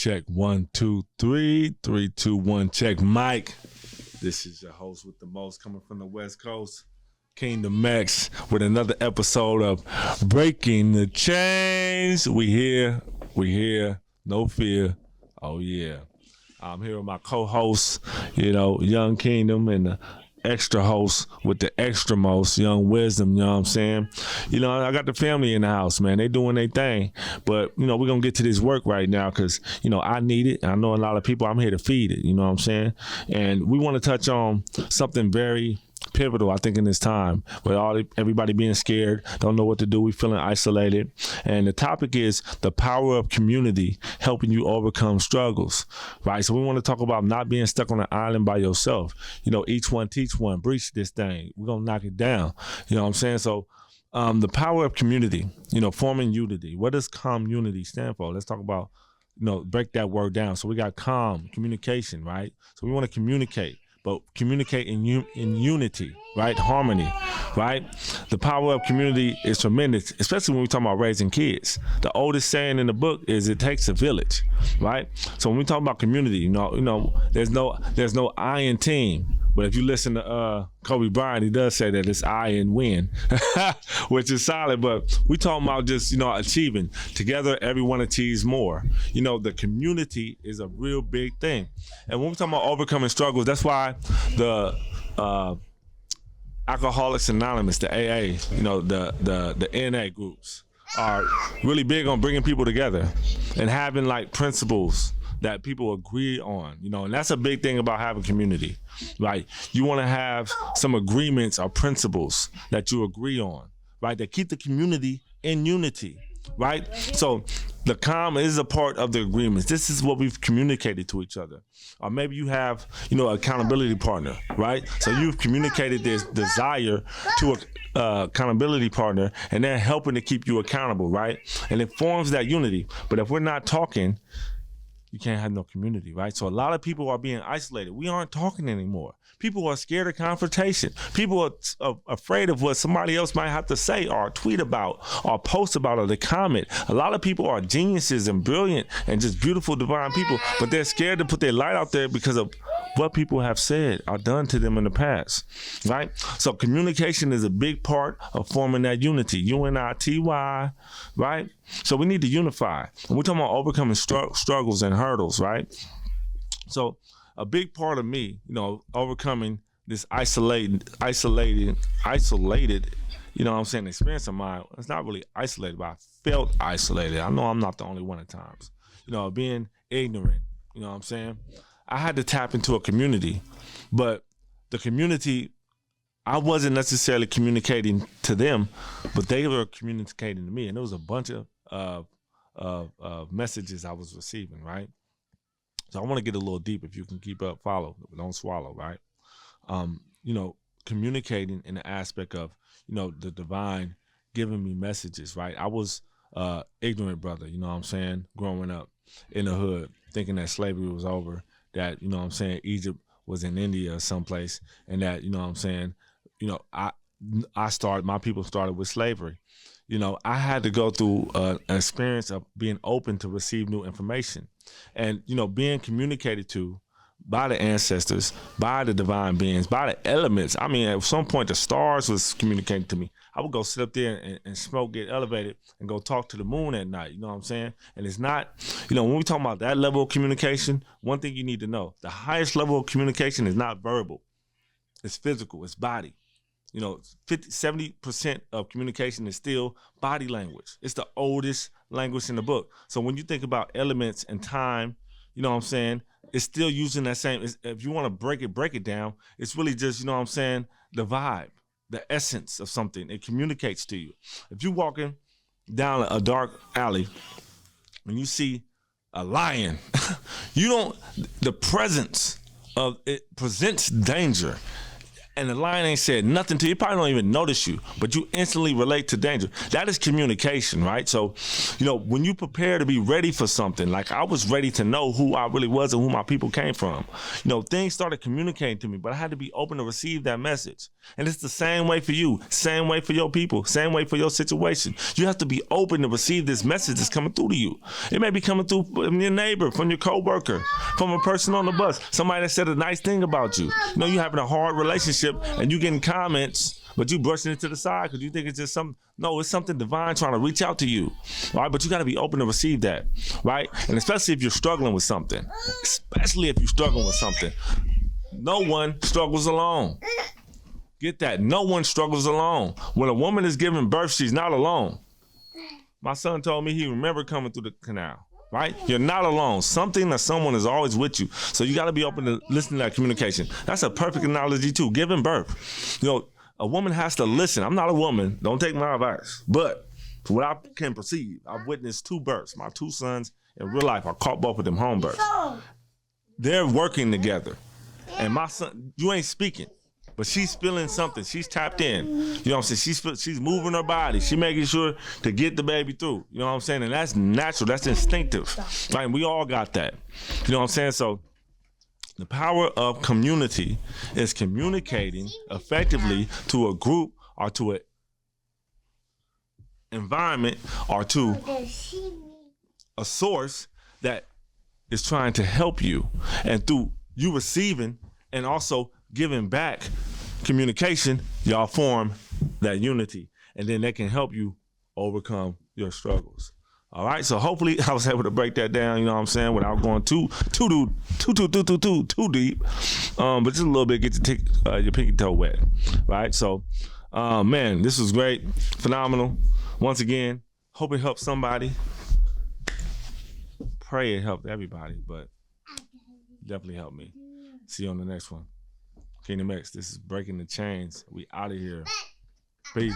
check. 1, 2, 3. 3, 2, 1, check. Mike. This is your host with the most, coming from the West Coast, KingdomX, with another episode of Breaking the Chains. We here, no fear. Oh yeah. I'm here with my co-host, Young Kingdom, and the extra host with the extra most, Young Wisdom, you know what I'm saying? I got the family in the house, man. They doing their thing. But, we're going to get to this work right now because, I need it. I know a lot of people, I'm here to feed it, you know what I'm saying? And we want to touch on something very pivotal, I think, in this time with everybody being scared, don't know what to do, we feeling isolated. And the topic is the power of community helping you overcome struggles, right? So we want to talk about not being stuck on an island by yourself. Each one teach one, breach this thing. We're going to knock it down. You know what I'm saying? So the power of community, forming unity. What does community stand for? Let's talk about, break that word down. So we got comm, communication, right? So we want to communicate, but communicate in unity, right? Harmony, right? The power of community is tremendous, especially when we talk about raising kids. The oldest saying in the book is it takes a village, right? So when we talk about community, there's no I in team. But if you listen to Kobe Bryant, he does say that it's I and win, which is solid. But we talking about just, achieving. Together, everyone achieves more. The community is a real big thing. And when we talking about overcoming struggles, that's why the Alcoholics Anonymous, the AA, the NA groups are really big on bringing people together and having like principles that people agree on, and that's a big thing about having community, right? You want to have some agreements or principles that you agree on, right? That keep the community in unity, right? So the Comm is a part of the agreements. This is what we've communicated to each other. Or maybe you have, an accountability partner, right? So you've communicated this desire to a accountability partner, and they're helping to keep you accountable, right? And it forms that unity. But if we're not talking, you can't have no community, right? So a lot of people are being isolated. We aren't talking anymore. People are scared of confrontation. People are afraid of what somebody else might have to say or tweet about or post about or to comment. A lot of people are geniuses and brilliant and just beautiful, divine people, but they're scared to put their light out there because of what people have said or done to them in the past, right? So communication is a big part of forming that unity, U-N-I-T-Y, right? So we need to unify. And we're talking about overcoming struggles and hurdles, right? So a big part of me, overcoming this isolated, experience of mine, it's not really isolated, but I felt isolated. I know I'm not the only one at times, being ignorant, I had to tap into a community, but the community, I wasn't necessarily communicating to them, but they were communicating to me, and there was a bunch of messages I was receiving, right? So I want to get a little deep. If you can keep up, follow, don't swallow, right? Communicating in the aspect of, the divine giving me messages, right? I was ignorant brother, growing up in the hood, thinking that slavery was over, that, Egypt was in India or someplace, and that, my people started with slavery. I had to go through an experience of being open to receive new information and, being communicated to by the ancestors, by the divine beings, by the elements. I mean, at some point, the stars was communicating to me. I would go sit up there and smoke, get elevated, and go talk to the moon at night. You know what I'm saying? And it's not, when we talk about that level of communication, one thing you need to know, the highest level of communication is not verbal. It's physical. It's body. 70% of communication is still body language. It's the oldest language in the book. So when you think about elements and time, it's still using that same, if you want to break it down, it's really just, the vibe, the essence of something. It communicates to you. If you're walking down a dark alley and you see a lion, the presence of it presents danger. and the lion ain't said nothing to you. He probably don't even notice you, but you instantly relate to danger. That is communication, right? So, when you prepare to be ready for something, like I was ready to know who I really was and who my people came from. Things started communicating to me, but I had to be open to receive that message. And it's the same way for you, same way for your people, same way for your situation. You have to be open to receive this message that's coming through to you. It may be coming through from your neighbor, from your coworker, from a person on the bus, somebody that said a nice thing about you. You having a hard relationship and you getting comments, but you brushing it to the side because you think it's just it's something divine trying to reach out to you, right? But you got to be open to receive that, right? And especially if you're struggling with something, no one struggles alone. Get that? No one struggles alone. When a woman is giving birth, she's not alone. My son told me he remembered coming through the canal, right? You're not alone. Something or someone is always with you. So you got to be open to listening to that communication. That's a perfect analogy too, giving birth. A woman has to listen. I'm not a woman. Don't take my advice. But from what I can perceive, I've witnessed 2 births. My 2 sons in real life, I caught both of them home births. They're working together. And my son, you ain't speaking, but she's feeling something. She's tapped in. You know what I'm saying? She's moving her body. She's making sure to get the baby through. You know what I'm saying? And that's natural. That's instinctive. Right? And we all got that. You know what I'm saying? So the power of community is communicating effectively to a group or to an environment or to a source that is trying to help you. And through you receiving and also giving back communication, y'all form that unity. And then that can help you overcome your struggles. All right, so hopefully I was able to break that down, you know what I'm saying, without going too deep. But just a little bit, get your pinky toe wet, right? So, man, this was great, phenomenal. Once again, hope it helped somebody. Pray it helped everybody, but definitely helped me. See you on the next one. KingdomX, this is Breaking the Chains. We out of here. Peace.